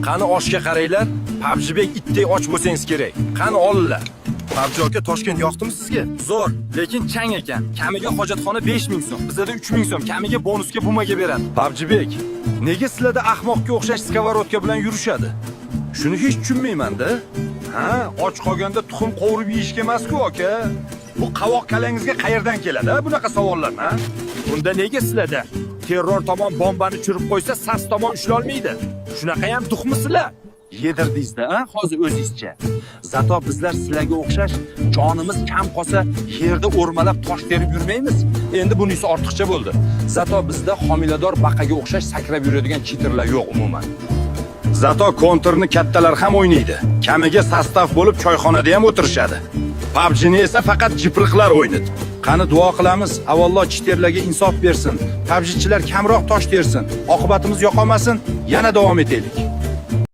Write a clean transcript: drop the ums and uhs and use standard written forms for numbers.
Qani oshga qaranglar. PUBGbek itdek och bo'lsangiz kerak. Qani olinglar. PUBG aka, Toshkent yoqdimi sizga? Zo'r, lekin chang ekan. Kamiga hojatxona 5000 so'm, bizda 3000 so'm, kamiga bonusga bumaga beradi. PUBGbek, nega sizlarda ahmoqqa o'xshash skоворodka bilan yurishadi? Shuni hech tushunmayman-da. Ha, och qolganda tuxum qovurib yeyishga emas-ku aka. Bu qavoq kalangizga qayerdan keladi, bunaqa savollar, ha? Unda nega sizlarda terror tomon bombani tushirib qo'ysa, sas tomon ushlay olmaydi? Shunaqa ham duxmisizlar? Yedirdingizda, ha, hozir o'zingizcha. Zato bizlar sizlarga o'xshash jonimiz kam qolsa, yerda o'rmalab tosh terib yurmaymiz. Endi bunisi ortiqcha bo'ldi. Zato bizda homilador baqaga o'xshash sakrab yuradigan cheaterlar yo'q umuman. Zato kontrni kattalar ham o'ynaydi. Kamiga sostav bo'lib choyxonada ham o'tirishadi. PUBGni esa faqat jipriqlar o'ynaydi. Qani duo qilamiz, avallo cheaterlarga insof bersin. PUBGchilar kamroq tosh tersin. Oqibatimiz yo'qolmasin, yana davom etaylik.